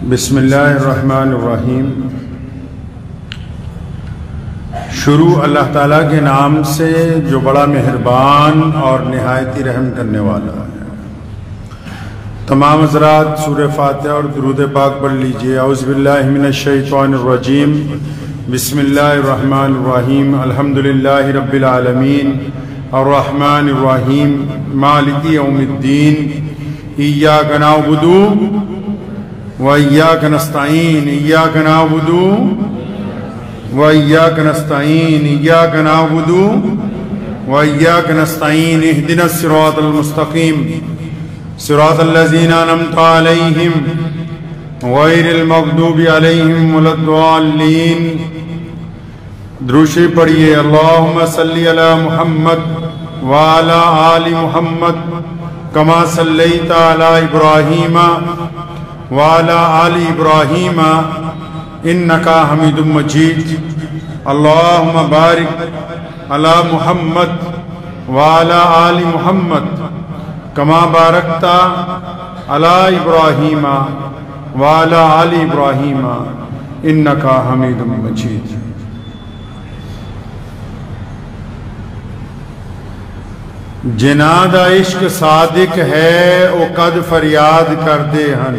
بسم اللہ الرحمن الرحیم۔ شروع اللہ تعالیٰ کے نام سے جو بڑا مہربان اور نہایت ہی رحم کرنے والا ہے۔ تمام حضرات سورہ فاتحہ اور درود پاک پڑھ لیجئے۔ اعوذ باللہ من الشیطان الرجیم، بسم اللہ الرحمن الرحیم۔ الحمدللہ رب العالمین الرحمن الرحیم مالک یوم الدین، ایاک نعبد وَإِيَّاكَ نَسْتَعِينُ إِيَّاكَ نَعْبُدُ وَإِيَّاكَ نَسْتَعِينُ إِيَّاكَ نَعْبُدُ وَإِيَّاكَ نَسْتَعِينُ اهْدِنَا الصِّرَاطَ الْمُسْتَقِيمَ صِرَاطَ الَّذِينَ أَنْعَمْتَ عَلَيْهِمْ غَيْرِ الْمَغْضُوبِ عَلَيْهِمْ وَلَا الضَّالِّينَ۔ درود شریف پڑھیے۔ اللہم صلی علی محمد وعلی آل محمد کما صلیت علی ابراہیم وعلى آل إبراہیم إنکا حمید مجید۔ اللہم بارک علی محمد وعلى آل محمد کما بارکت علی ابراہیم وعلى آل إبراہیم إنکا حمید مجید۔ جناں دا عشق صادق ہے او قد فریاد کر دے ہن۔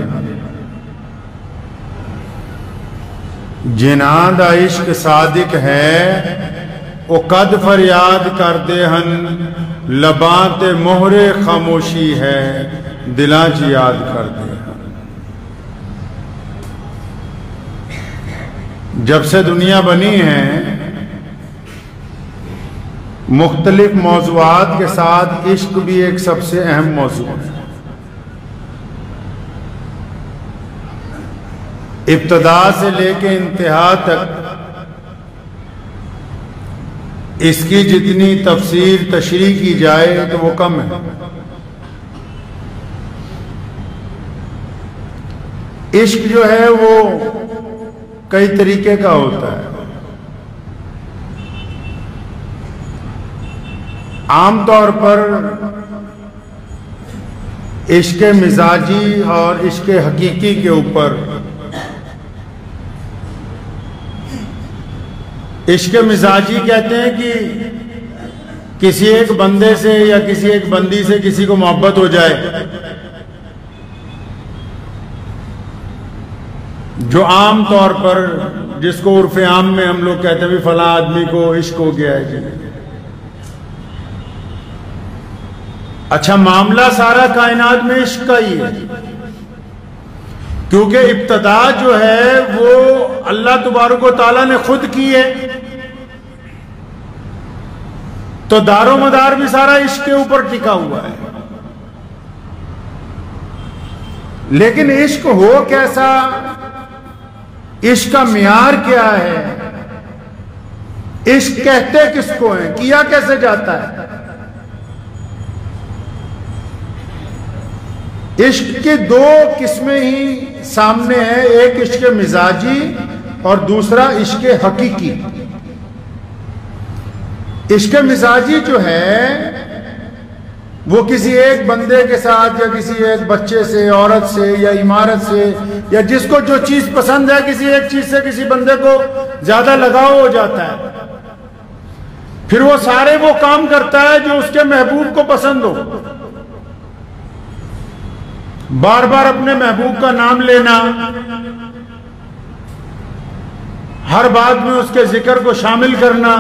جناں دا عشق صادق ہے او قد فریاد کر دے ہن، لباں تے مہر خاموشی ہے دلاں چ یاد کر دے ہن۔ جب سے دنیا بنی ہے مختلف موضوعات کے ساتھ عشق بھی ایک سب سے اہم موضوع ہے۔ ابتدا سے لے کے انتہا تک اس کی جتنی تفسیر تشریح کی جائے تو وہ کم ہے۔ عشق جو ہے وہ کئی طریقے کا ہوتا ہے۔ عام طور پر عشق مزاجی اور عشق حقیقی کے اوپر عشق مزاجی کہتے ہیں کہ کسی ایک بندے سے یا کسی ایک بندی سے کسی کو محبت ہو جائے، جو عام طور پر جس کو عرف عام میں ہم لوگ کہتے ہیں بھی فلاں آدمی کو عشق ہو گیا ہے۔ اچھا، معاملہ سارا کائنات میں عشق کا ہی ہے، کیونکہ ابتدا جو ہے وہ اللہ تبارک و تعالیٰ نے خود کی ہے، تو دار و مدار بھی سارا عشق کے اوپر ٹکا ہوا ہے۔ لیکن عشق ہو کیسا، عشق کا معیار کیا ہے، عشق کہتے کس کو ہیں، کیا کیسے جاتا ہے؟ عشق کے دو قسمیں ہی سامنے ہیں، ایک عشق مزاجی اور دوسرا عشق حقیقی۔ عشق مزاجی جو ہے وہ کسی ایک بندے کے ساتھ یا کسی ایک بچے سے، عورت سے یا عمارت سے یا جس کو جو چیز پسند ہے، کسی ایک چیز سے کسی بندے کو زیادہ لگاؤ ہو جاتا ہے، پھر وہ سارے وہ کام کرتا ہے جو اس کے محبوب کو پسند ہو۔ بار بار اپنے محبوب کا نام لینا، ہر بات میں اس کے ذکر کو شامل کرنا،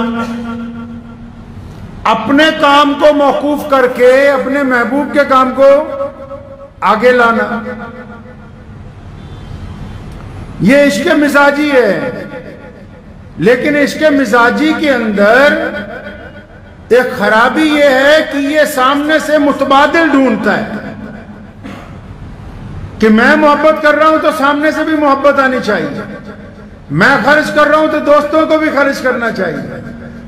اپنے کام کو موقوف کر کے اپنے محبوب کے کام کو آگے لانا، یہ عشق مزاجی ہے۔ لیکن عشق مزاجی کے اندر ایک خرابی یہ ہے کہ یہ سامنے سے متبادل ڈھونڈتا ہے کہ میں محبت کر رہا ہوں تو سامنے سے بھی محبت آنی چاہیے، میں خرچ کر رہا ہوں تو دوستوں کو بھی خرچ کرنا چاہیے،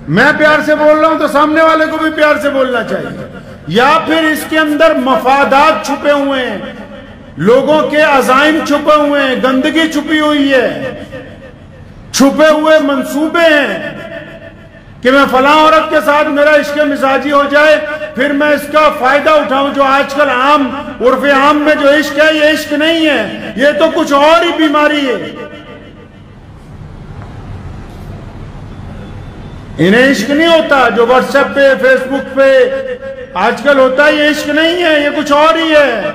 میں پیار سے بول رہا ہوں تو سامنے والے کو بھی پیار سے بولنا چاہیے، یا پھر اس کے اندر مفادات چھپے ہوئے ہیں، لوگوں کے عزائم چھپے ہوئے ہیں، گندگی چھپی ہوئی ہے، چھپے ہوئے منصوبے ہیں، کہ میں فلاں عورت کے ساتھ میرا عشق مزاجی ہو جائے، پھر میں اس کا فائدہ اٹھاؤں۔ جو آج کل عرف عام میں جو عشق ہے، یہ عشق نہیں ہے، یہ تو کچھ اور ہی بیماری ہے۔ انہیں عشق نہیں ہوتا جو واٹس ایپ پہ، فیس بک پہ آج کل ہوتا ہے، یہ عشق نہیں ہے، یہ کچھ اور ہی ہے،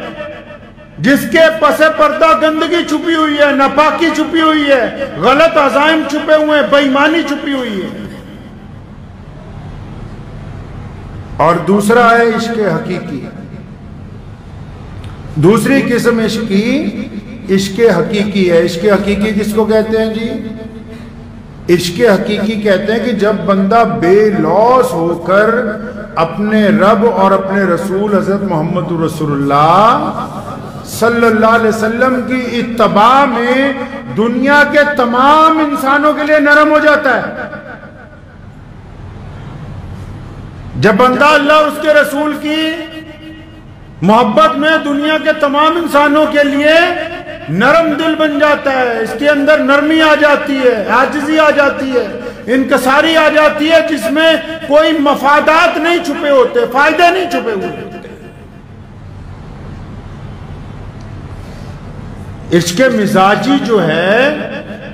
جس کے پس پردہ گندگی چھپی ہوئی ہے، ناپاکی چھپی ہوئی ہے، غلط عزائم چھپے ہوئے ہیں، بے ایمانی چھپی ہوئی ہے۔ اور دوسرا ہے عشق حقیقی۔ دوسری قسم عشق کی عشق حقیقی ہے۔ عشق حقیقی کس کو کہتے ہیں جی؟ عشق حقیقی کہتے ہیں کہ جب بندہ بے لوث ہو کر اپنے رب اور اپنے رسول حضرت محمد رسول اللہ صلی اللہ علیہ وسلم کی اتباع میں دنیا کے تمام انسانوں کے لیے نرم ہو جاتا ہے۔ جب بندہ اللہ اور اس کے رسول کی محبت میں دنیا کے تمام انسانوں کے لیے نرم دل بن جاتا ہے، اس کے اندر نرمی آ جاتی ہے، عاجزی آ جاتی ہے، انکساری آ جاتی ہے، جس میں کوئی مفادات نہیں چھپے ہوتے، فائدے نہیں چھپے ہوئے ہوتے۔ عشق مزاجی جو ہے،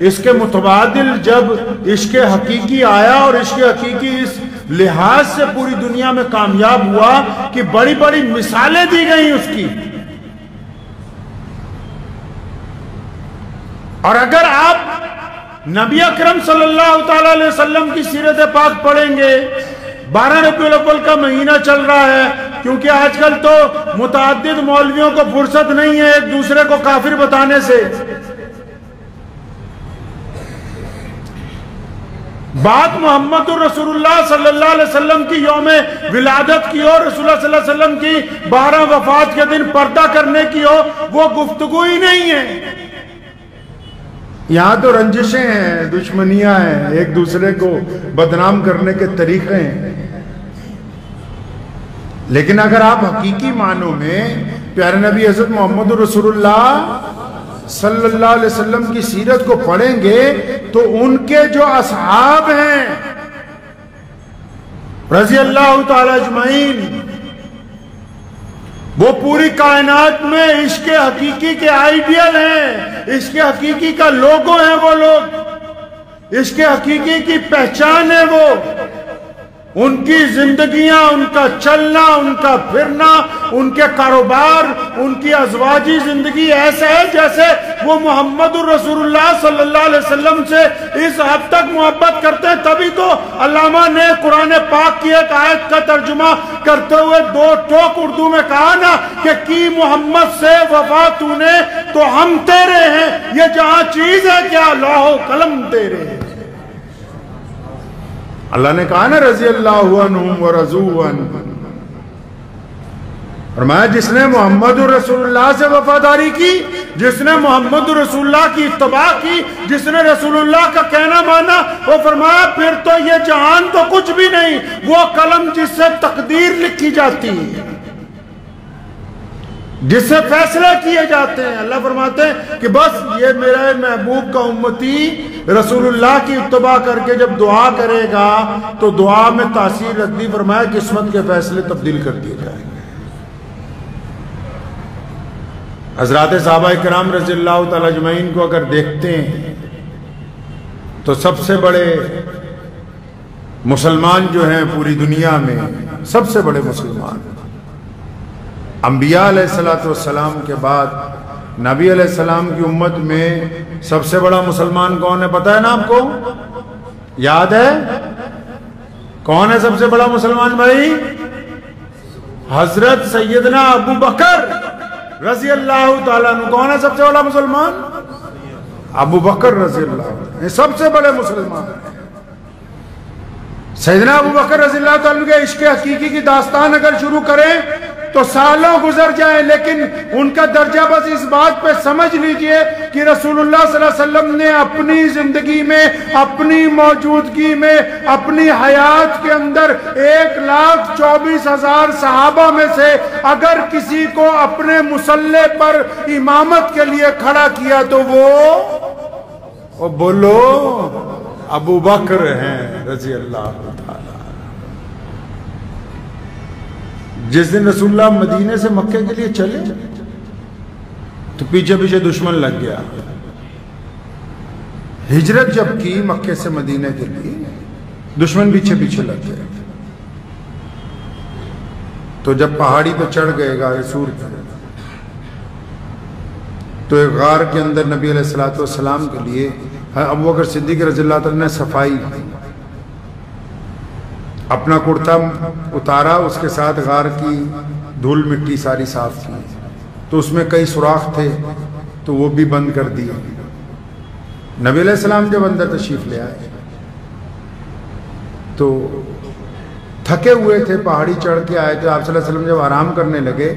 اس کے متبادل جب عشق حقیقی آیا، اور عشق حقیقی اس لحاظ سے پوری دنیا میں کامیاب ہوا کہ بڑی بڑی مثالیں دی گئیں اس کی۔ اور اگر آپ نبی اکرم صلی اللہ تعالی علیہ وسلم کی سیرت پاک پڑھیں گے، 12 ربیع الاول کا مہینہ چل رہا ہے، کیونکہ آج کل تو متعدد مولویوں کو فرصت نہیں ہے ایک دوسرے کو کافر بتانے سے۔ بات محمد رسول اللہ صلی اللہ علیہ وسلم کی یوم ولادت کی ہو، رسول اللہ صلی اللہ علیہ وسلم کی 12 وفات کے دن پردہ کرنے کی ہو، وہ گفتگو ہی نہیں ہے۔ یہاں تو رنجشیں ہیں، دشمنیاں ہیں، ایک دوسرے کو بدنام کرنے کے طریقے ہیں۔ لیکن اگر آپ حقیقی معنوں میں پیارے نبی حضرت محمد رسول اللہ صلی اللہ علیہ وسلم کی سیرت کو پڑھیں گے تو ان کے جو اصحاب ہیں رضی اللہ تعالی اجمعین، وہ پوری کائنات میں عشق حقیقی کے آئیڈیل ہیں، عشق حقیقی کا لوگو ہیں وہ لوگ، عشق حقیقی کی پہچان ہے وہ۔ ان کی زندگیاں، ان کا چلنا، ان کا پھرنا، ان کے کاروبار، ان کی ازواجی زندگی ایسا ہے جیسے وہ محمد الرسول اللہ صلی اللہ علیہ وسلم سے اس حد تک محبت کرتے ہیں۔ تبھی تو علامہ نے قرآن پاک کی ایک آیت کا ترجمہ کرتے ہوئے 2 ٹوک اردو میں کہا نا کہ کی محمد سے وفا تو نے تو ہم تیرے ہیں، یہ جہاں چیز ہے کیا لوح و قلم تیرے ہیں۔ اللہ نے کہا نا رضی اللہ عنہم ورضوا عنہ، فرمایا جس نے محمد رسول اللہ سے وفاداری کی، جس نے محمد رسول اللہ کی اتباع کی، جس نے رسول اللہ کا کہنا مانا، وہ فرمایا پھر تو یہ جہان تو کچھ بھی نہیں، وہ قلم جس سے تقدیر لکھی جاتی ہے، جس سے فیصلے کیے جاتے ہیں۔ اللہ فرماتے ہیں کہ بس یہ میرے محبوب کا امتی رسول اللہ کی اتباع کر کے جب دعا کرے گا تو دعا میں تاثیر رکھ دی، فرمایا قسمت کے فیصلے تبدیل کر دیے جائیں گے۔ حضرات صحابہ کرام رضی اللہ تعالی اجمعین کو اگر دیکھتے ہیں تو سب سے بڑے مسلمان جو ہیں پوری دنیا میں، سب سے بڑے مسلمان انبیاء علیہ السلام کے بعد نبی علیہ السلام کی امت میں سب سے بڑا مسلمان کون ہے پتہ ہے نا آپ کو؟ یاد ہے کون ہے سب سے بڑا مسلمان بھائی؟ حضرت سیدنا ابو بکر رضی اللہ تعالیٰ عنہ۔ کون ہے سب سے بڑا مسلمان؟ ابو بکر رضی اللہ عنہ، یہ سب سے بڑے مسلمان ہیں۔ سیدنا ابو بکر رضی اللہ تعالیٰ عنہ کے عشق حقیقی کی داستان اگر شروع کریں تو سالوں گزر جائیں، لیکن ان کا درجہ بس اس بات پہ سمجھ لیجئے کہ رسول اللہ صلی اللہ علیہ وسلم نے اپنی زندگی میں، اپنی موجودگی میں، اپنی حیات کے اندر 1,24,000 صحابہ میں سے اگر کسی کو اپنے مصلی پر امامت کے لیے کھڑا کیا تو وہ بولو ابو بکر ہیں۔ رضی اللہ تعالیٰ۔ جس دن رسول اللہ مدینے سے مکے کے لیے چلے تو پیچھے پیچھے دشمن لگ گیا۔ ہجرت جب کی مکے سے مدینے کے لیے، دشمن پیچھے پیچھے لگ گئے۔ تو جب پہاڑی پہ چڑھ گئے غار سور پہ، تو ایک غار کے اندر نبی علیہ السلام کے لیے ابو بکر صدیق رضی اللہ تعالیٰ نے صفائی کی، اپنا کرتا اتارا، اس کے ساتھ غار کی دھول مٹی ساری صاف کی، تو اس میں کئی سوراخ تھے تو وہ بھی بند کر دیے۔ نبی علیہ السلام جب اندر تشریف لے آئے تو تھکے ہوئے تھے، پہاڑی چڑھ کے آئے تھے۔ آپ صلی اللہ علیہ وسلم جب آرام کرنے لگے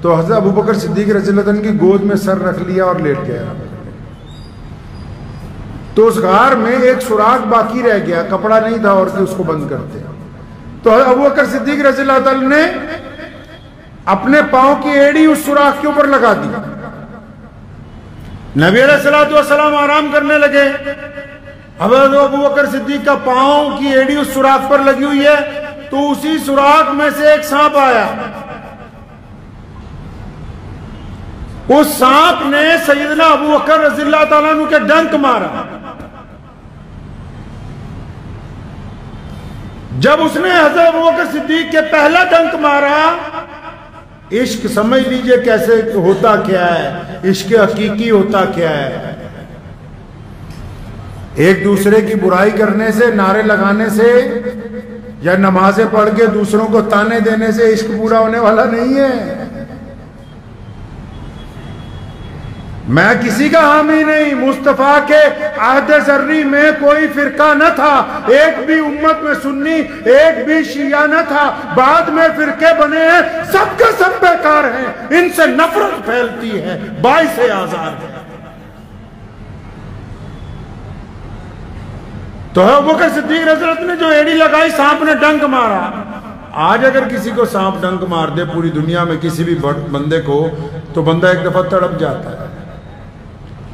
تو حضرت ابو بکر صدیق رضی اللہ عنہ کی گود میں سر رکھ لیا اور لیٹ گیا۔ تو اس غار میں ایک سوراخ باقی رہ گیا، کپڑا نہیں تھا اور کہ اس کو بند کرتے۔ تو حضرت ابو بکر صدیق رضی اللہ تعالی نے اپنے پاؤں کی ایڑی اس سوراخ کے اوپر لگا دی۔ نبی علیہ السلام آرام کرنے لگے، حضرت ابو بکر صدیق کا پاؤں کی ایڑی اس سوراخ پر لگی ہوئی ہے، تو اسی سوراخ میں سے ایک سانپ آیا۔ اس سانپ نے سیدنا ابو بکر رضی اللہ تعالیٰ عنہ کے ڈنک مارا۔ جب اس نے حضرت ابو بکر صدیق کے پہلا ڈنک مارا، عشق سمجھ لیجئے کیسے ہوتا کیا ہے، عشق حقیقی ہوتا کیا ہے۔ ایک دوسرے کی برائی کرنے سے، نعرے لگانے سے یا نمازیں پڑھ کے دوسروں کو تانے دینے سے عشق پورا ہونے والا نہیں ہے۔ میں کسی کا حامی نہیں، مصطفیٰ کے عہد ذری میں کوئی فرقہ نہ تھا، ایک بھی امت میں سنی، ایک بھی شیعہ نہ تھا، بعد میں فرقے بنے ہیں، سب کے سب بیکار ہیں، ان سے نفرت پھیلتی ہے، باعث آزار ہے۔ تو ابو بکر صدیق رضی اللہ عنہ نے جو ایڑی لگائی، سانپ نے ڈنک مارا۔ آج اگر کسی کو سانپ ڈنک مار دے پوری دنیا میں کسی بھی بندے کو، تو بندہ ایک دفعہ تڑپ جاتا ہے۔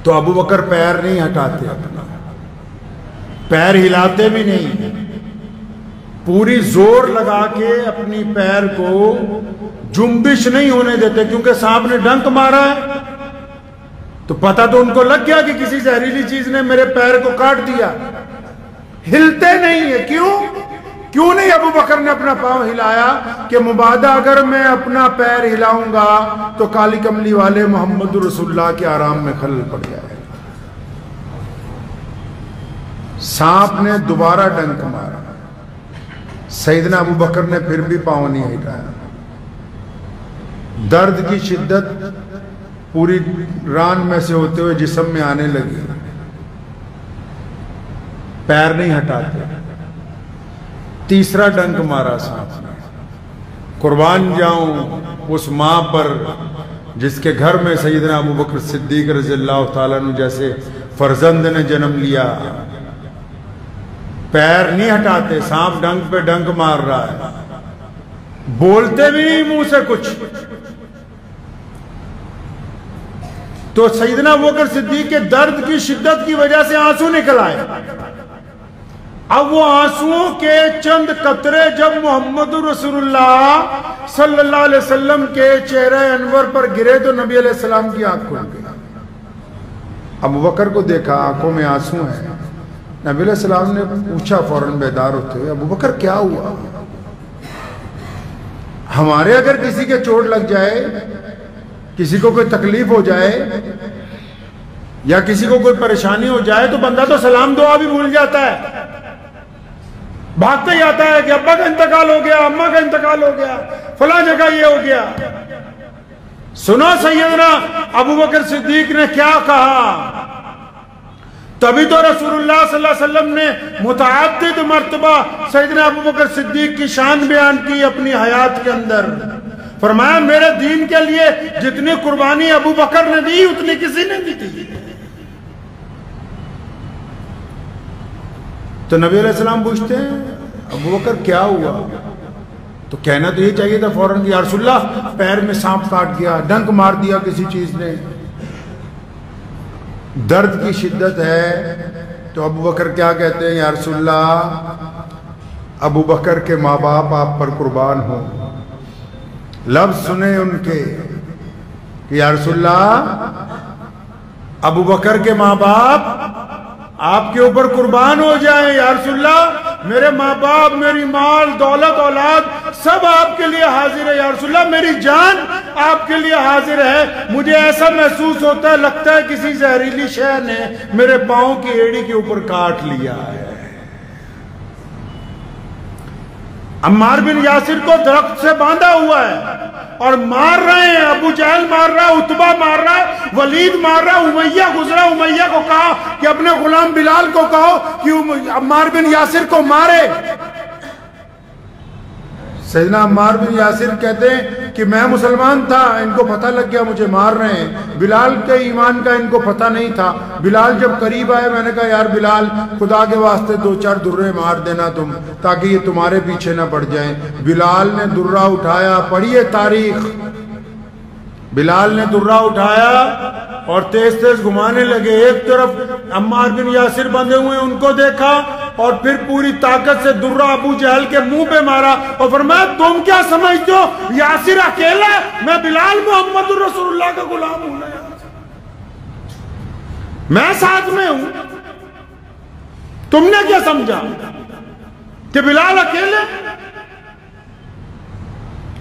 تو ابو بکر پیر نہیں ہٹاتے، اپنا پیر ہلاتے بھی نہیں، پوری زور لگا کے اپنی پیر کو جنبش نہیں ہونے دیتے، کیونکہ سانپ نے ڈنک مارا ہے تو پتہ تو ان کو لگ گیا کہ کسی زہریلی چیز نے میرے پیر کو کاٹ دیا، ہلتے نہیں ہیں۔ کیوں نہیں ابو بکر نے اپنا پاؤں ہلایا کہ مبادہ اگر میں اپنا پیر ہلاؤں گا تو کالی کملی والے محمد رسول اللہ کے آرام میں خلل پڑ جائے گا۔ سانپ نے دوبارہ ڈنک مارا، سیدنا ابو بکر نے پھر بھی پاؤں نہیں ہلایا۔ درد کی شدت پوری ران میں سے ہوتے ہوئے جسم میں آنے لگی، پیر نہیں ہٹاتے۔ تیسرا ڈنک مارا سانپ نے۔ قربان جاؤں اس ماں پر جس کے گھر میں سیدنا ابو بکر صدیق رضی اللہ تعالیٰ عنہ جیسے فرزند نے جنم لیا، پیر نہیں ہٹاتے، سانپ ڈنک پہ ڈنک مار رہا ہے، بولتے بھی نہیں منہ سے کچھ۔ تو سیدنا ابو بکر صدیق کے درد کی شدت کی وجہ سے آنسو نکل آئے۔ اب وہ آنسوؤں کے چند قطرے جب محمد رسول اللہ صلی اللہ علیہ وسلم کے چہرہ انور پر گرے تو نبی علیہ السلام کی آنکھ کھل گئی۔ ابو بکر کو دیکھا، آنکھوں میں آنسو ہیں۔ نبی علیہ السلام نے پوچھا فوراً بیدار ہوتے ہوئے، ابو بکر کیا ہوا؟ ہمارے اگر کسی کے چوٹ لگ جائے، کسی کو کوئی تکلیف ہو جائے یا کسی کو کوئی پریشانی ہو جائے تو بندہ تو سلام دعا بھی بھول جاتا ہے، بھاگتے ہی آتا ہے کہ ابا کا انتقال ہو گیا، اماں کا انتقال ہو گیا، فلاں جگہ یہ ہو گیا۔ سنو سیدنا ابو بکر صدیق نے کیا کہا، تبھی تو رسول اللہ صلی اللہ علیہ وسلم نے متعدد مرتبہ سیدنا ابو بکر صدیق کی شان بیان کی اپنی حیات کے اندر۔ فرمایا میرے دین کے لیے جتنی قربانی ابو بکر نے دی اتنی کسی نے دی تھی۔ تو نبی علیہ السلام پوچھتے ہیں ابو بکر کیا ہوا؟ تو کہنا تو یہ چاہیے تھا فوراً کہ یا رسول اللہ پیر میں سانپ کاٹ گیا، ڈنک مار دیا کسی چیز نے۔ درد کی شدت ہے تو ابو بکر کیا کہتے ہیں؟ یا رسول اللہ، ابو بکر کے ماں باپ آپ پر قربان ہوں. لفظ سنیں ان کے کہ یا رسول اللہ، ابو بکر کے ماں باپ آپ کے اوپر قربان ہو جائیں. یا رسول اللہ، میرے ماں باپ، میری مال دولت اولاد سب آپ کے لیے حاضر ہے. یا رسول اللہ، میری جان آپ کے لیے حاضر ہے. مجھے ایسا محسوس ہوتا ہے، لگتا ہے کسی زہریلی شے نے میرے پاؤں کی ایڑی کے اوپر کاٹ لیا ہے. عمار بن یاسر کو درخت سے باندھا ہوا ہے اور مار رہے ہیں. ابو جہل مار رہا ہے، عتبہ مار رہا ہے، ولید مار رہا ہے، امیہ گزرا. امیہ کو کہا کہ اپنے غلام بلال کو کہو کہ عمار بن یاسر کو مارے. سیدنا عمار بن یاسر کہتے ہیں کہ میں مسلمان تھا، ان کو پتہ لگ گیا مجھے مار رہے ہیں. بلال کے ایمان کا ان کو پتہ نہیں تھا. بلال جب قریب آئے، میں نے کہا یار بلال، خدا کے واسطے 2-4 درے مار دینا تم، تاکہ یہ تمہارے پیچھے نہ پڑ جائیں. بلال نے درہ اٹھایا. پڑھیے تاریخ. بلال نے درہ اٹھایا اور تیز تیز گھمانے لگے. ایک طرف عمار بن یاسر بندھے ہوئے ان کو دیکھا اور پھر پوری طاقت سے درہ ابو جہل کے منہ پہ مارا اور فرمایا تم کیا سمجھتے ہو یاسر اکیلا ہے؟ میں بلال محمد رسول اللہ کا غلام ہوں. میں ساتھ میں ہوں. تم نے کیا سمجھا کہ بلال اکیلے؟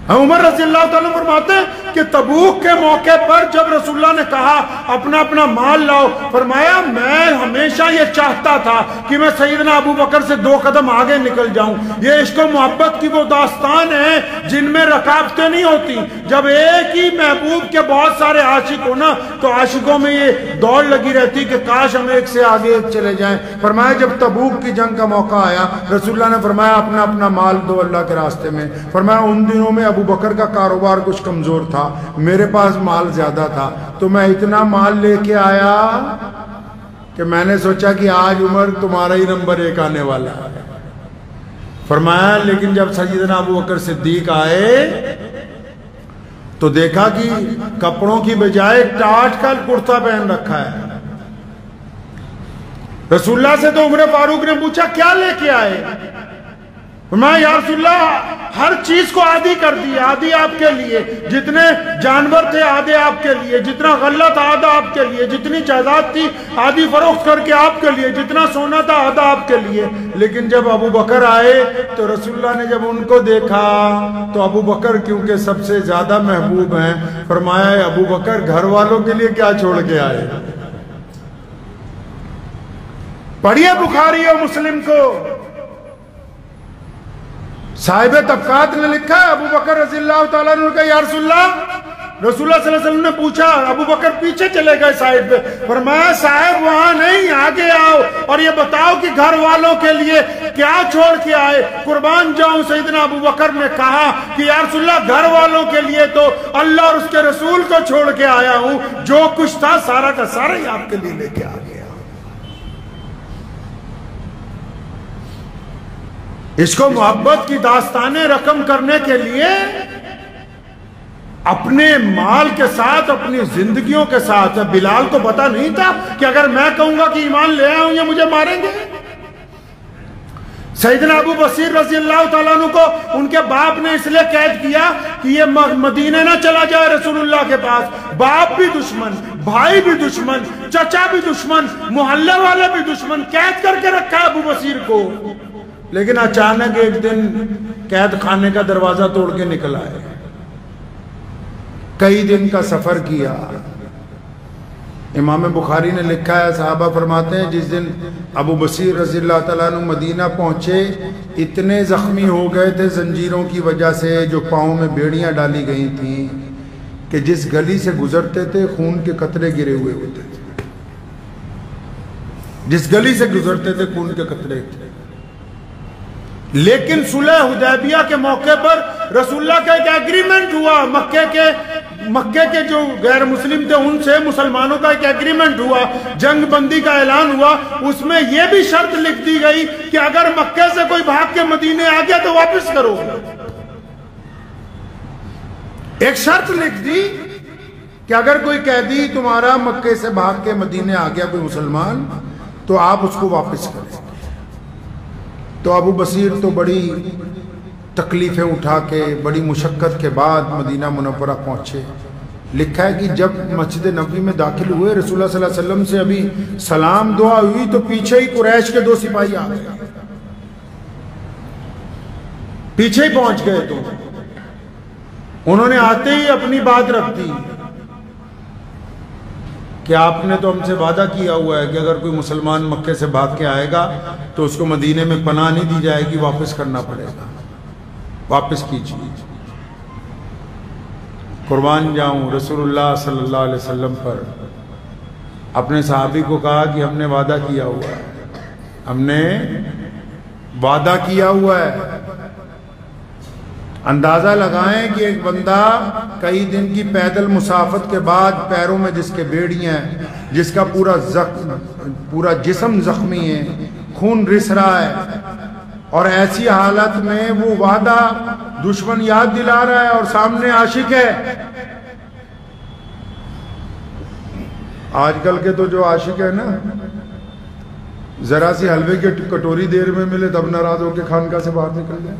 عمر رضی اللہ تعالیٰ فرماتے ہیں کہ تبوک کے موقع پر جب رسول اللہ نے کہا اپنا اپنا مال لاؤ، فرمایا میں ہمیشہ یہ چاہتا تھا کہ میں سیدنا ابو بکر سے 2 قدم آگے نکل جاؤں. یہ عشق و محبت کی وہ داستان ہے جن میں رکاوٹیں نہیں ہوتی. جب ایک ہی محبوب کے بہت سارے عاشق ہو نا تو عاشقوں میں یہ دوڑ لگی رہتی کہ کاش ہم ایک سے آگے ایک چلے جائیں. فرمایا جب تبوک کی جنگ کا موقع آیا، رسول اللہ نے فرمایا اپنا اپنا مال دو اللہ کے راستے میں. فرمایا ان دنوں میں ابو بکر کا کاروبار کچھ کمزور تھا، میرے پاس مال زیادہ تھا، تو میں اتنا مال لے کے آیا کہ میں نے سوچا کہ آج عمر تمہارا ہی نمبر 1 آنے والا ہے. فرمایا لیکن جب سیدنا ابو بکر صدیق آئے تو دیکھا کہ کپڑوں کی بجائے ٹاٹ کا کرتا پہن رکھا ہے. رسول اللہ سے تو عمر فاروق نے پوچھا کیا لے کے آئے؟ فرمایا یا رسول اللہ ہر چیز کو آدھی کر دیا. آدھی آپ کے لیے، جتنے جانور تھے آدھے آپ کے لیے، جتنا غلہ تھا آدھا آپ کے لیے، جتنی جائیداد تھی آدھی فروخت کر کے آپ کے لیے، جتنا سونا تھا آدھا آپ کے لیے. لیکن جب ابو بکر آئے تو رسول اللہ نے جب ان کو دیکھا تو ابو بکر کیونکہ سب سے زیادہ محبوب ہیں، فرمایا ابو بکر گھر والوں کے لیے کیا چھوڑ کے آئے؟ پڑھیے بخاری اور مسلم کو. صاحب طبقات نے لکھا ہے ابو بکر رضی اللہ تعالیٰ نے کہا یا رسول اللہ، رسول اللہ صلی اللہ علیہ وسلم نے پوچھا، ابو بکر پیچھے چلے گئے سائیڈ پہ، فرمایا صاحب وہاں نہیں، آگے آؤ اور یہ بتاؤ کہ گھر والوں کے لیے کیا چھوڑ کے آئے؟ قربان جاؤں سیدنا ابو بکر نے کہا کہ یا رسول اللہ گھر والوں کے لیے تو اللہ اور اس کے رسول کو چھوڑ کے آیا ہوں، جو کچھ تھا سارا کا سارا ہی آپ کے لیے لے کے آ گیا. اس کو محبت کی داستانیں رقم کرنے کے لیے اپنے مال کے ساتھ، اپنی زندگیوں کے ساتھ. بلال کو پتا نہیں تھا کہ اگر میں کہوں گا کہ ایمان لے آؤں یہ مجھے ماریں گے. سیدنا ابو بصیر رضی اللہ تعالیٰ عنہ کو ان کے باپ نے اس لیے قید کیا کہ یہ مدینے نہ چلا جائے رسول اللہ کے پاس. باپ بھی دشمن، بھائی بھی دشمن، چچا بھی دشمن، محلے والے بھی دشمن، قید کر کے رکھا ہے ابو بصیر کو. لیکن اچانک ایک دن قید خانے کا دروازہ توڑ کے نکل آئے. کئی دن کا سفر کیا. امام بخاری نے لکھا ہے، صحابہ فرماتے ہیں جس دن ابو بصیر رضی اللہ تعالیٰ عنہ مدینہ پہنچے اتنے زخمی ہو گئے تھے زنجیروں کی وجہ سے، جو پاؤں میں بیڑیاں ڈالی گئی تھیں، کہ جس گلی سے گزرتے تھے خون کے قطرے گرے ہوئے ہوتے تھے. جس گلی سے گزرتے تھے خون کے قطرے تھے. لیکن صلح حدیبیہ کے موقع پر رسول اللہ کا ایک ایگریمنٹ ہوا، مکے کے جو غیر مسلم تھے ان سے مسلمانوں کا ایک ایگریمنٹ ہوا، جنگ بندی کا اعلان ہوا. اس میں یہ بھی شرط لکھ دی گئی کہ اگر مکے سے کوئی بھاگ کے مدینے آ گیا تو واپس کرو. ایک شرط لکھ دی کہ اگر کوئی قیدی تمہارا مکے سے بھاگ کے مدینے آ گیا کوئی مسلمان، تو آپ اس کو واپس کریں. تو ابو بصیر تو بڑی تکلیفیں اٹھا کے بڑی مشقت کے بعد مدینہ منورہ پہنچے. لکھا ہے کہ جب مسجد نبوی میں داخل ہوئے رسول اللہ صلی اللہ علیہ وسلم سے ابھی سلام دعا ہوئی تو پیچھے ہی قریش کے 2 سپاہی آ گئے, پیچھے ہی پہنچ گئے. تو انہوں نے آتے ہی اپنی بات رکھ دی کہ آپ نے تو ہم سے وعدہ کیا ہوا ہے کہ اگر کوئی مسلمان مکے سے بھاگ کے آئے گا تو اس کو مدینے میں پناہ نہیں دی جائے گی, واپس کرنا پڑے گا, واپس کیجیے. قربان جاؤں رسول اللہ صلی اللہ علیہ وسلم پر اپنے صحابی کو کہا کہ ہم نے وعدہ کیا ہوا ہے, ہم نے وعدہ کیا ہوا ہے. اندازہ لگائیں کہ ایک بندہ کئی دن کی پیدل مسافت کے بعد پیروں میں جس کے بیڑیاں ہیں, جس کا پورا جسم زخمی ہے, خون رس رہا ہے, اور ایسی حالت میں وہ وعدہ دشمن یاد دلا رہا ہے اور سامنے عاشق ہے. آج کل کے تو جو عاشق ہے نا, ذرا سی حلوے کی کٹوری دیر میں ملے تب ناراض ہو کے خانقاہ سے باہر نکل جائے.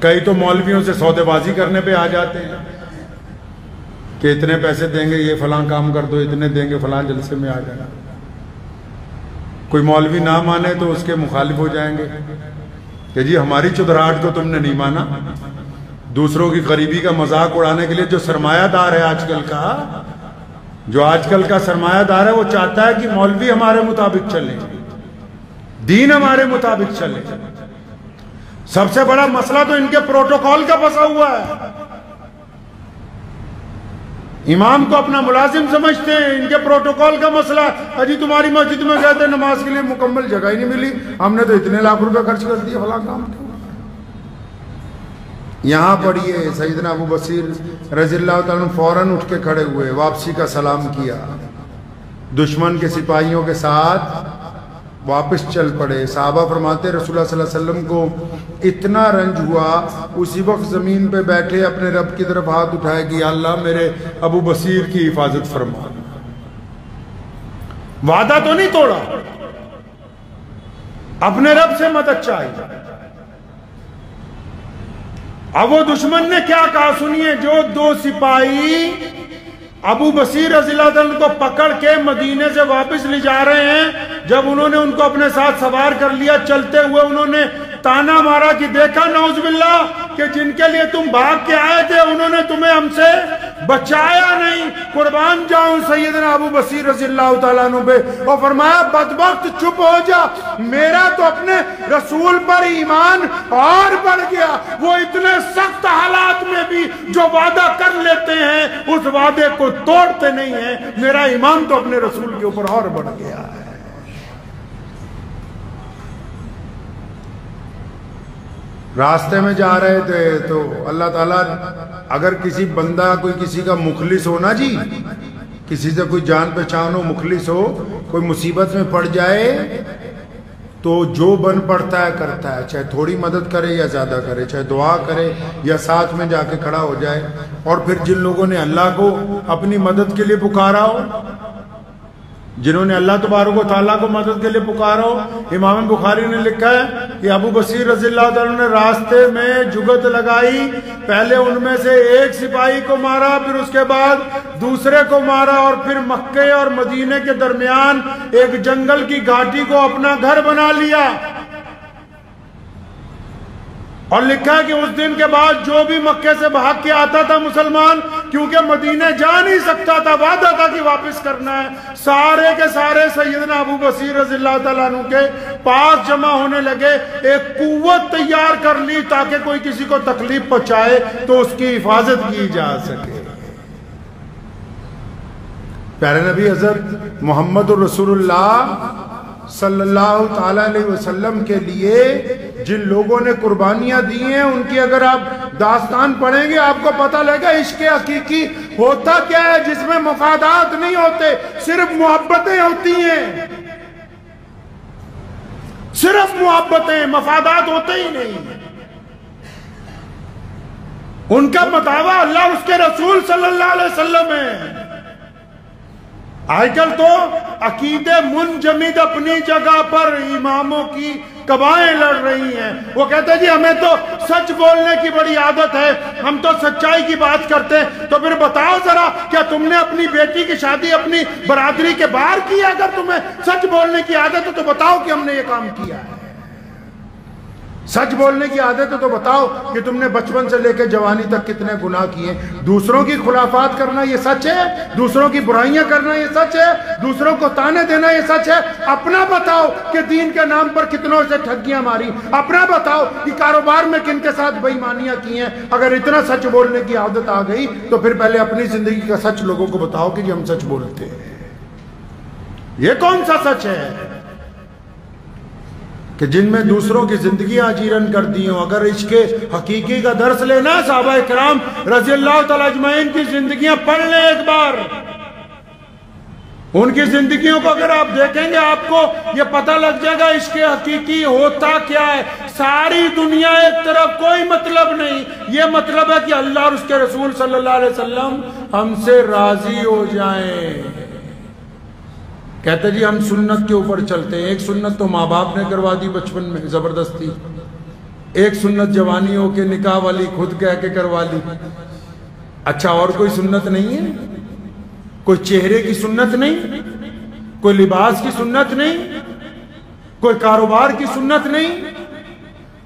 کئی تو مولویوں سے سودے بازی کرنے پہ آ جاتے ہیں کہ اتنے پیسے دیں گے یہ فلاں کام کر دو, اتنے دیں گے فلاں جلسے میں آ جانا. کوئی مولوی نہ مانے تو اس کے مخالف ہو جائیں گے کہ جی ہماری چودراہٹ کو تم نے نہیں مانا. دوسروں کی غریبی کا مذاق اڑانے کے لیے جو سرمایہ دار ہے آج کل کا سرمایہ دار ہے, وہ چاہتا ہے کہ مولوی ہمارے مطابق چلے, دین ہمارے مطابق چلے. سب سے بڑا مسئلہ تو ان کے پروٹوکول کا پھنسا ہوا ہے. امام کو اپنا ملازم سمجھتے ہیں, ان کے پروٹوکول کا مسئلہ. اجی تمہاری مسجد میں گئے تھے نماز کے لیے مکمل جگہ ہی نہیں ملی, ہم نے تو اتنے لاکھ روپے خرچ کر دیے فلاں کام کیوں. یہاں پڑھیے سیدنا ابو بصیر رضی اللہ تعالیٰ فوراً اٹھ کے کھڑے ہوئے, واپسی کا سلام کیا, دشمن کے سپاہیوں کے ساتھ واپس چل پڑے. صحابہ فرماتے رسول اللہ صلی اللہ علیہ وسلم کو اتنا رنج ہوا, اسی وقت زمین پہ بیٹھے اپنے رب کی طرف ہاتھ اٹھائے کہ یا اللہ میرے ابو بصیر کی حفاظت فرما. وعدہ تو نہیں توڑا, اپنے رب سے مدد چاہیے. اب وہ دشمن نے کیا کہا سنیے. جو 2 سپاہی ابو بصیر رضی اللہ عنہ کو پکڑ کے مدینے سے واپس لے جا رہے ہیں, جب انہوں نے ان کو اپنے ساتھ سوار کر لیا, چلتے ہوئے انہوں نے تانا مارا کہ دیکھا نعوذ باللہ کہ جن کے لیے تم بھاگ کے آئے تھے انہوں نے تمہیں ہم سے بچایا نہیں. قربان جاؤں سیدنا ابو بصیر رضی اللہ تعالیٰ عنہ پہ, اور فرمایا بدبخت چپ ہو جا, میرا تو اپنے رسول پر ایمان اور بڑھ گیا. وہ اتنے سخت حالات میں بھی جو وعدہ کر لیتے ہیں اس وعدے کو توڑتے نہیں ہیں. میرا ایمان تو اپنے رسول کے اوپر اور بڑھ گیا ہے. راستے میں جا رہے تھے تو اللہ تعالیٰ اگر کسی بندہ کوئی کسی کا مخلص ہو نا جی, کسی سے کوئی جان پہچان ہو, مخلص ہو, کوئی مصیبت میں پڑ جائے تو جو بن پڑتا ہے کرتا ہے, چاہے تھوڑی مدد کرے یا زیادہ کرے, چاہے دعا کرے یا ساتھ میں جا کے کھڑا ہو جائے. اور پھر جن لوگوں نے اللہ کو اپنی مدد کے لیے پکارا ہو, جنہوں نے اللہ تبارک و تعالیٰ کو مدد کے لیے پکارا ہو, امام بخاری نے لکھا ہے کہ ابو بصیر رضی اللہ عنہ نے راستے میں جگت لگائی, پہلے ان میں سے ایک سپاہی کو مارا, پھر اس کے بعد دوسرے کو مارا, اور پھر مکے اور مدینے کے درمیان ایک جنگل کی گھاٹی کو اپنا گھر بنا لیا. اور لکھا ہے کہ اس دن کے بعد جو بھی مکے سے بھاگ کے آتا تھا مسلمان, کیونکہ مدینے جا نہیں سکتا تھا, وعدہ تھا کہ واپس کرنا ہے, سارے کے سارے سیدنا ابو بصیر رضی اللہ تعالیٰ عنہ کے پاس جمع ہونے لگے. ایک قوت تیار کر لی تاکہ کوئی کسی کو تکلیف پہنچائے تو اس کی حفاظت کی جا سکے. پیارے نبی حضرت محمد رسول اللہ صلی اللہ تعالیٰ علیہ وسلم کے لیے جن لوگوں نے قربانیاں دی ہیں ان کی اگر آپ داستان پڑھیں گے آپ کو پتہ لگے گا عشق حقیقی ہوتا کیا ہے, جس میں مفادات نہیں ہوتے, صرف محبتیں ہوتی ہیں, صرف محبتیں, مفادات ہوتے ہی نہیں. ان کا متاوا اللہ اس کے رسول صلی اللہ علیہ وسلم ہے. آج کل تو عقیدے منجمد اپنی جگہ پر اماموں کی قبائیں لڑ رہی ہیں. وہ کہتے ہیں جی ہمیں تو سچ بولنے کی بڑی عادت ہے, ہم تو سچائی کی بات کرتے ہیں. تو پھر بتاؤ ذرا, کیا تم نے اپنی بیٹی کی شادی اپنی برادری کے باہر کی ہے؟ اگر تمہیں سچ بولنے کی عادت ہے تو بتاؤ کہ ہم نے یہ کام کیا ہے. سچ بولنے کی عادت ہے تو بتاؤ کہ تم نے بچپن سے لے کے جوانی تک کتنے گناہ کیے. دوسروں کی خلافات کرنا یہ سچ ہے, دوسروں کی برائیاں کرنا یہ سچ ہے, دوسروں کو تانے دینا یہ سچ ہے. اپنا بتاؤ کہ دین کے نام پر کتنوں سے ٹھگیاں ماری. اپنا بتاؤ کہ کاروبار میں کن کے ساتھ بے ایمانیاں کی ہیں. اگر اتنا سچ بولنے کی عادت آ گئی تو پھر پہلے اپنی زندگی کا سچ لوگوں کو بتاؤ کہ جی ہم سچ بولتے ہیں. یہ کون سا سچ ہے کہ جن میں دوسروں کی زندگیاں اجیرن کر دی ہوں؟ اگر عشق حقیقی کا درس لینا, صحابہ کرام رضی اللہ تعالی اجمعین کی زندگیاں پڑھ لیں ایک بار. ان کی زندگیوں کو اگر آپ دیکھیں گے آپ کو یہ پتہ لگ جائے گا عشق حقیقی ہوتا کیا ہے. ساری دنیا ایک طرف, کوئی مطلب نہیں. یہ مطلب ہے کہ اللہ اور اس کے رسول صلی اللہ علیہ وسلم ہم سے راضی ہو جائیں. کہتے جی ہم سنت کے اوپر چلتے ہیں. ایک سنت تو ماں باپ نے کروا دی بچپن میں زبردستی, ایک سنت جوانی ہو کے نکاح والی خود کہہ کے کروا لی. اچھا اور کوئی سنت نہیں ہے؟ کوئی چہرے کی سنت نہیں, کوئی لباس کی سنت نہیں, کوئی کاروبار کی سنت نہیں,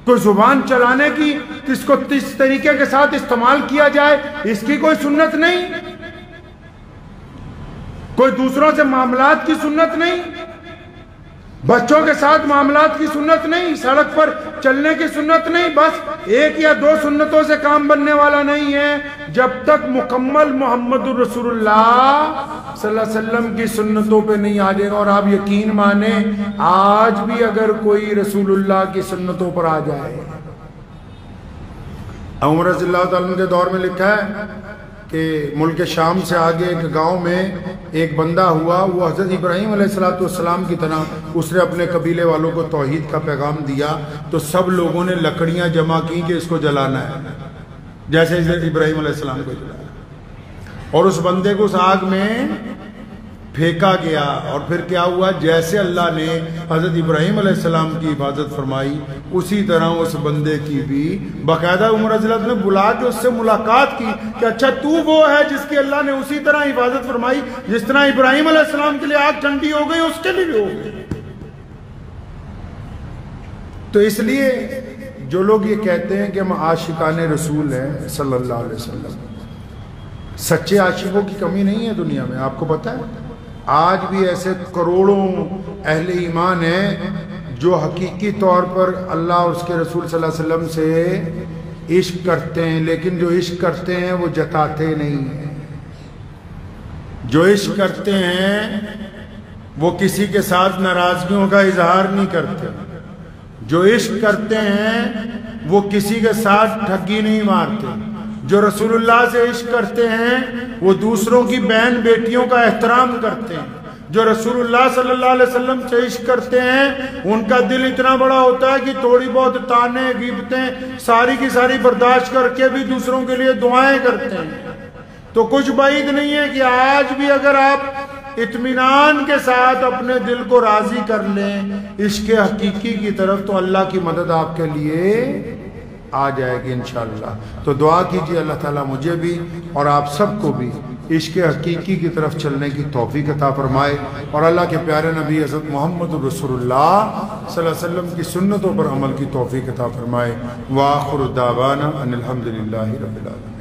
کوئی زبان چلانے کی اس کو اس طریقے کے ساتھ استعمال کیا جائے اس کی کوئی سنت نہیں, کوئی دوسروں سے معاملات کی سنت نہیں, بچوں کے ساتھ معاملات کی سنت نہیں, سڑک پر چلنے کی سنت نہیں. بس ایک یا دو سنتوں سے کام بننے والا نہیں ہے جب تک مکمل محمد الرسول اللہ صلی اللہ علیہ وسلم کی سنتوں پہ نہیں آ جائے گا. اور آپ یقین مانیں آج بھی اگر کوئی رسول اللہ کی سنتوں پر آ جائے, عمر رضی اللہ تعالیٰ عنہ کے دور میں لکھا ہے کہ ملک شام سے آگے ایک گاؤں میں ایک بندہ ہوا, وہ حضرت ابراہیم علیہ السلام کی طرح اس نے اپنے قبیلے والوں کو توحید کا پیغام دیا. تو سب لوگوں نے لکڑیاں جمع کی کہ اس کو جلانا ہے, جیسے حضرت ابراہیم علیہ السلام کو جلایا. اور اس بندے کو اس آگ میں پھینکا گیا. اور پھر کیا ہوا, جیسے اللہ نے حضرت ابراہیم علیہ السلام کی حفاظت فرمائی اسی طرح اس بندے کی بھی باقاعدہ عمر رضی اللہ نے بلا کے اس سے ملاقات کی کہ اچھا تو وہ ہے جس کی اللہ نے اسی طرح حفاظت فرمائی جس طرح ابراہیم علیہ السلام کے لیے آگ ٹھنڈی ہو گئی اس کے لیے بھی ہو گئی. تو اس لیے جو لوگ یہ کہتے ہیں کہ ہم عاشقان رسول ہیں صلی اللہ علیہ وسلم, سچے عاشقوں کی کمی نہیں ہے دنیا میں. آپ کو پتہ ہے آج بھی ایسے کروڑوں اہل ایمان ہیں جو حقیقی طور پر اللہ اور اس کے رسول صلی اللہ علیہ وسلم سے عشق کرتے ہیں, لیکن جو عشق کرتے ہیں وہ جتاتے نہیں ہیں. جو عشق کرتے ہیں وہ کسی کے ساتھ ناراضگیوں کا اظہار نہیں کرتے. جو عشق کرتے ہیں وہ کسی کے ساتھ ٹھگی نہیں مارتے. جو رسول اللہ سے عشق کرتے ہیں وہ دوسروں کی بہن بیٹیوں کا احترام کرتے ہیں. جو رسول اللہ صلی اللہ علیہ وسلم سے عشق کرتے ہیں ان کا دل اتنا بڑا ہوتا ہے کہ تھوڑی بہت تانے غیبتیں ساری کی ساری برداشت کر کے بھی دوسروں کے لیے دعائیں کرتے ہیں. تو کچھ بعید نہیں ہے کہ آج بھی اگر آپ اطمینان کے ساتھ اپنے دل کو راضی کر لیں عشق حقیقی کی طرف تو اللہ کی مدد آپ کے لیے آ جائے گی انشاءاللہ. تو دعا کیجیے اللہ تعالیٰ مجھے بھی اور آپ سب کو بھی عشق حقیقی کی طرف چلنے کی توفیق عطا فرمائے, اور اللہ کے پیارے نبی حضرت محمد رسول اللہ صلی اللہ علیہ وسلم کی سنتوں پر عمل کی توفیق عطا فرمائے. وآخر دعوانا ان الحمدللہ رب العالمین.